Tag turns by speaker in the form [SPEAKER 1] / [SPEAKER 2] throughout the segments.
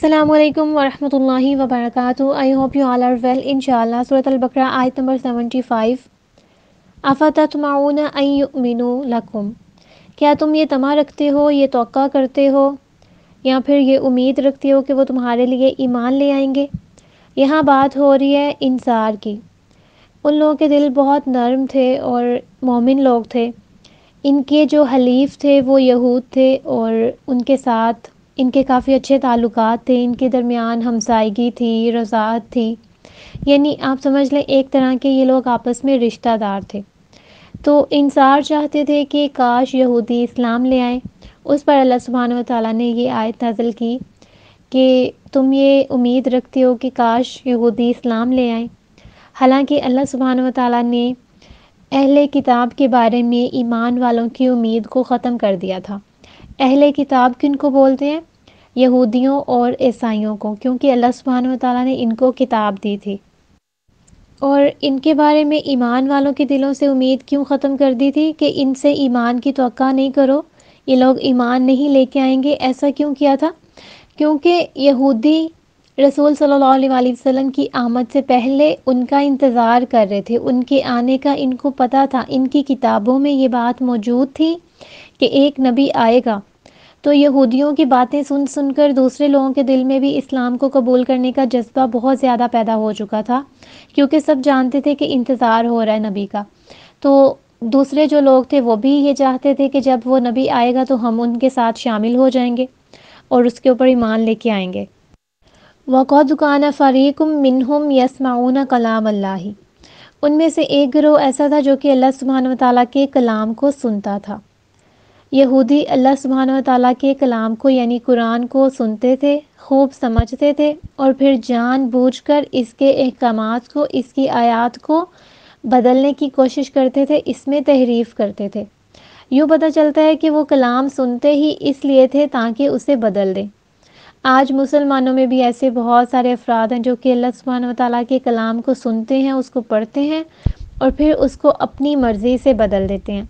[SPEAKER 1] السلام علیکم ورحمۃ اللہ وبرکاتہ. I hope you all are well. انشاءاللہ سورۃ البقرہ آیت نمبر 75. افتطمعون ان یؤمنوا لکم، کیا تم یہ طمع رکھتے ہو، یہ توقع کرتے ہو یا پھر یہ امید رکھتے ہو کہ وہ تمہارے لیے ایمان لے آئیں گے؟ یہاں بات ہو رہی ہے انصار کی. ان لوگوں کے دل بہت نرم تھے اور مومن لوگ تھے. ان کے جو حلیف تھے وہ یہود تھے اور ان کے ساتھ ان کے کافی اچھے تعلقات تھے. ان کے درمیان ہمسائیگی تھی، رضاعت تھی، یعنی آپ سمجھ لیں ایک طرح کے یہ لوگ آپس میں رشتہ دار تھے. تو انصار چاہتے تھے کہ کاش یہودی اسلام لے آئیں. اس پر اللہ سبحانہ و تعالیٰ نے یہ آیت نازل کی کہ تم یہ امید رکھتے ہو کہ کاش یہودی اسلام لے آئیں. حالانکہ اللہ سبحانہ و تعالیٰ نے اہل کتاب کے بارے میں ایمان والوں کی امید کو ختم کر دیا تھا. اہل کتاب کن کو بولتے ہیں؟ یہودیوں اور عیسائیوں کو، کیونکہ اللہ سبحانہ و تعالیٰ نے ان کو کتاب دی تھی. اور ان کے بارے میں ایمان والوں کے دلوں سے امید کیوں ختم کر دی تھی کہ ان سے ایمان کی توقع نہیں کرو، یہ لوگ ایمان نہیں لے کے آئیں گے. ایسا کیوں کیا تھا؟ کیونکہ یہودی رسول صلی اللہ علیہ وسلم کی آمد سے پہلے ان کا انتظار کر رہے تھے. ان کے آنے کا ان کو پتہ تھا، ان کی کتابوں میں یہ بات موجود تھی کہ ایک نبی آئے گا. تو یہودیوں کی باتیں سن سن کر دوسرے لوگوں کے دل میں بھی اسلام کو قبول کرنے کا جذبہ بہت زیادہ پیدا ہو چکا تھا، کیونکہ سب جانتے تھے کہ انتظار ہو رہا ہے نبی کا. تو دوسرے جو لوگ تھے وہ بھی یہ چاہتے تھے کہ جب وہ نبی آئے گا تو ہم ان کے ساتھ شامل ہو جائیں گے اور اس کے اوپر ایمان لے کے آئیں گے. وَقَدْ كَانَ فَرِيقٌ مِّنْهُمْ يَسْمَعُونَ كَلَامَ اللَّهِ، ان میں سے ایک گروہ ایسا تھا جو کہ اللہ سبحانہ و تعالیٰ کے کلام کو سنتا تھا. یہودی اللہ سبحانہ و تعالیٰ کے کلام کو یعنی قرآن کو سنتے تھے، خوب سمجھتے تھے اور پھر جان بوجھ کر اس کے احکامات کو، اس کی آیات کو بدلنے کی کوشش کرتے تھے، اس میں تحریف کرتے تھے. یوں پتہ چلتا ہے کہ وہ کلام سنتے ہی اس لیے تھے تاکہ اسے بدل دیں. آج مسلمانوں میں بھی ایسے بہت سارے افراد ہیں جو کہ اللہ سبحانہ و تعالیٰ کے کلام کو سنتے ہیں، اس کو پڑھتے ہیں اور پھر اس کو اپنی مرضی سے بدل دیتے ہیں.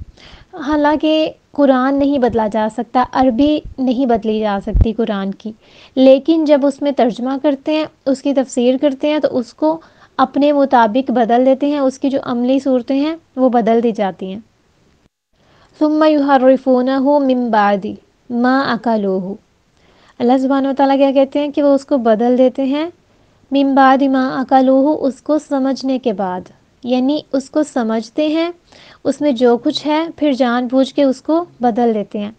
[SPEAKER 1] حالانکہ قرآن نہیں بدلا جا سکتا، عربی نہیں بدلی جا سکتی قرآن کی، لیکن جب اس میں ترجمہ کرتے ہیں، اس کی تفسیر کرتے ہیں تو اس کو اپنے مطابق بدل دیتے ہیں. اس کی جو عملی صورتیں ہیں وہ بدل دی جاتی ہیں. ثم يحرفونه من بعد ما اكلوه، اللہ سبحانہ و تعالیٰ کیا کہتے ہیں کہ وہ اس کو بدل دیتے ہیں. من بعد ما اكلوه، اس کو سمجھنے کے بعد، یعنی اس کو سمجھتے ہیں، اس میں جو کچھ ہے پھر جان بوجھ کے اس کو بدل دیتے ہیں.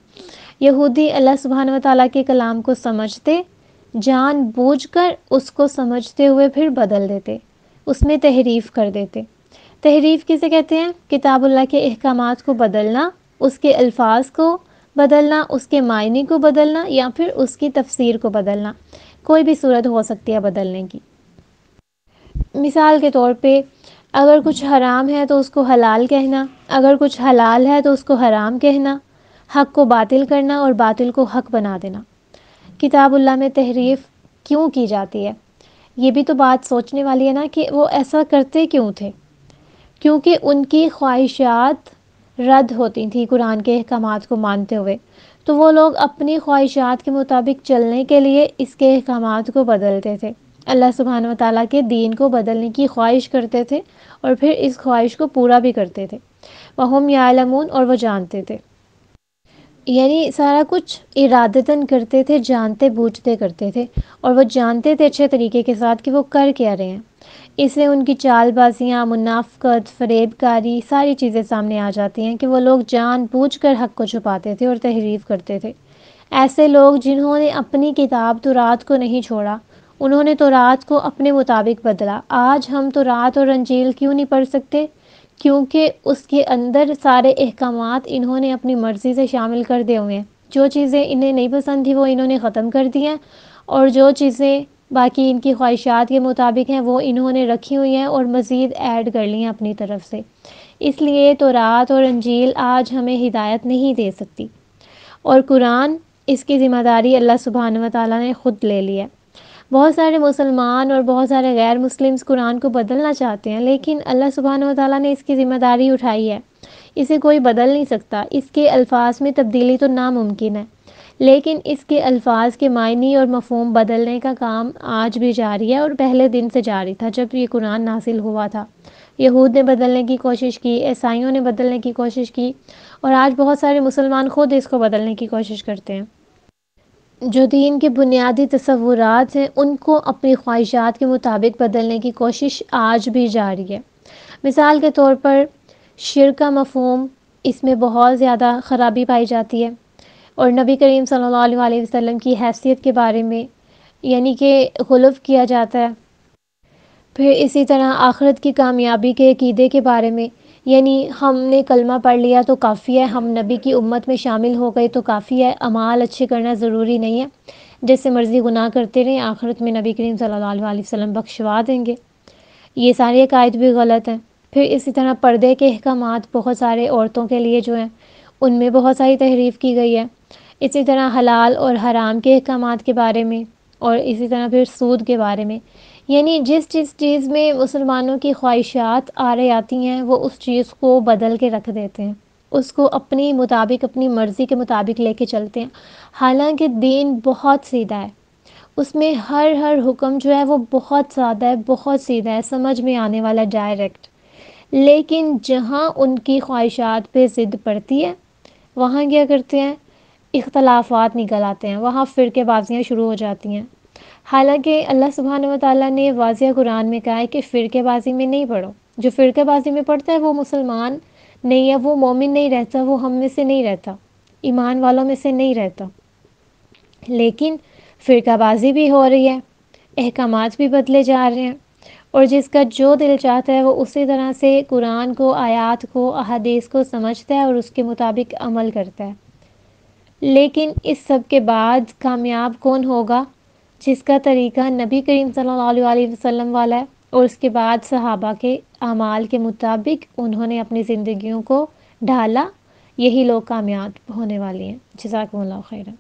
[SPEAKER 1] یہودی اللہ سبحانہ و تعالیٰ کے کلام کو سمجھتے، جان بوجھ کر اس کو سمجھتے ہوئے پھر بدل دیتے، اس میں تحریف کر دیتے. تحریف کسے کہتے ہیں؟ کتاب اللہ کے احکامات کو بدلنا، اس کے الفاظ کو بدلنا، اس کے معنی کو بدلنا یا پھر اس کی تفسیر کو بدلنا. کوئی بھی صورت ہو سکتی ہے بدلنے کی. مثال کے طور پہ اگر کچھ حرام ہے تو اس کو حلال کہنا، اگر کچھ حلال ہے تو اس کو حرام کہنا، حق کو باطل کرنا اور باطل کو حق بنا دینا. کتاب اللہ میں تحریف کیوں کی جاتی ہے؟ یہ بھی تو بات سوچنے والی ہے نا کہ وہ ایسا کرتے کیوں تھے؟ کیونکہ ان کی خواہشات رد ہوتی تھیں قرآن کے احکامات کو مانتے ہوئے. تو وہ لوگ اپنی خواہشات کے مطابق چلنے کے لیے اس کے احکامات کو بدلتے تھے، اللہ سبحانہ و تعالیٰ کے دین کو بدلنے کی خواہش کرتے تھے اور پھر اس خواہش کو پورا بھی کرتے تھے. وَهُمْ يَعْلَمُونَ، اور وہ جانتے تھے، یعنی سارا کچھ ارادتاً کرتے تھے، جانتے بوجھتے کرتے تھے اور وہ جانتے تھے اچھے طریقے کے ساتھ کہ وہ کر کیا رہے ہیں. اس سے ان کی چال بازیاں، منافقت، فریب کاری، ساری چیزیں سامنے آ جاتی ہیں کہ وہ لوگ جان بوجھ کر حق کو چھپاتے تھے اور تحریف کرتے تھے. ایسے لوگ جنہوں نے اپنی کتاب تورات کو نہیں چھوڑا، انہوں نے تورات کو اپنے مطابق بدلا. آج ہم تورات اور انجیل کیوں نہیں پڑھ سکتے؟ کیونکہ اس کے اندر سارے احکامات انہوں نے اپنی مرضی سے شامل کر دیے ہوئے ہیں. جو چیزیں انہیں نہیں پسند تھی وہ انہوں نے ختم کر دی ہیں اور جو چیزیں باقی ان کی خواہشات کے مطابق ہیں وہ انہوں نے رکھی ہوئی ہیں اور مزید ایڈ کر لی ہیں اپنی طرف سے. اس لیے تورات اور انجیل آج ہمیں ہدایت نہیں دے سکتی اور قرآن، اس کی ذمہ داری اللہ سبحانہ و تعالیٰ نے خود لے لی ہے. بہت سارے مسلمان اور بہت سارے غیر مسلمز قرآن کو بدلنا چاہتے ہیں، لیکن اللہ سبحانہ و تعالیٰ نے اس کی ذمہ داری اٹھائی ہے. اسے کوئی بدل نہیں سکتا، اس کے الفاظ میں تبدیلی تو ناممکن ہے. لیکن اس کے الفاظ کے معنی اور مفہوم بدلنے کا کام آج بھی جاری ہے اور پہلے دن سے جاری تھا جب یہ قرآن نازل ہوا تھا۔ یہود نے بدلنے کی کوشش کی، عیسائیوں نے بدلنے کی کوشش کی، اور آج بہت سارے مسلمان خود اس کو بدلنے کی کوشش کرتے ہیں۔ جو دین کے بنیادی تصورات ہیں ان کو اپنی خواہشات کے مطابق بدلنے کی کوشش آج بھی جاری ہے۔ مثال کے طور پر شرک کا مفہوم، اس میں بہت زیادہ خرابی پائی جاتی ہے، اور نبی کریم صلی اللہ علیہ وسلم کی حیثیت کے بارے میں یعنی کہ غلو کیا جاتا ہے۔ پھر اسی طرح آخرت کی کامیابی کے عقیدے کے بارے میں، یعنی ہم نے کلمہ پڑھ لیا تو کافی ہے، ہم نبی کی امت میں شامل ہو گئے تو کافی ہے، اعمال اچھے کرنا ضروری نہیں ہے، جس سے مرضی گناہ کرتے رہیں، آخرت میں نبی کریم صلی اللہ علیہ وسلم بخشوا دیں گے۔ یہ سارے عقائد بھی غلط ہیں۔ پھر اسی طرح پردے کے احکامات بہت سارے عورتوں کے لیے جو ہیں ان میں بہت ساری تحریف کی گئی ہے۔ اسی طرح حلال اور حرام کے احکامات کے بارے میں، اور اسی طرح پھر سود کے بارے میں، یعنی جس چیز میں مسلمانوں کی خواہشات آ رہی آتی ہیں وہ اس چیز کو بدل کے رکھ دیتے ہیں، اس کو اپنی مطابق اپنی مرضی کے مطابق لے کے چلتے ہیں، حالانکہ دین بہت سیدھا ہے، اس میں ہر حکم جو ہے وہ بہت سادہ ہے، بہت سیدھا ہے، سمجھ میں آنے والا، ڈائریکٹ۔ لیکن جہاں ان کی خواہشات پہ ضد پڑتی ہے وہاں کیا کرتے ہیں، اختلافات نکل آتے ہیں، وہاں فرقے بازیاں شروع ہو جاتی ہیں۔ حالانکہ اللہ سبحانہ و تعالیٰ نے واضح قرآن میں کہا ہے کہ فرقے بازی میں نہیں پڑھو، جو فرقے بازی میں پڑھتا ہے وہ مسلمان نہیں ہے، وہ مومن نہیں رہتا، وہ ہم میں سے نہیں رہتا، ایمان والوں میں سے نہیں رہتا۔ لیکن فرقہ بازی بھی ہو رہی ہے، احکامات بھی بدلے جا رہے ہیں، اور جس کا جو دل چاہتا ہے وہ اسی طرح سے قرآن کو، آیات کو، احادیث کو سمجھتا ہے اور اس کے مطابق عمل کرتا ہے۔ لیکن اس سب کے بعد کامیاب کون ہوگا؟ جس کا طریقہ نبی کریم صلی اللہ علیہ وسلم والا ہے اور اس کے بعد صحابہ کے اعمال کے مطابق انہوں نے اپنی زندگیوں کو ڈھالا، یہی لوگ کامیاب ہونے والے ہیں۔ جزاکم اللہ خیرا۔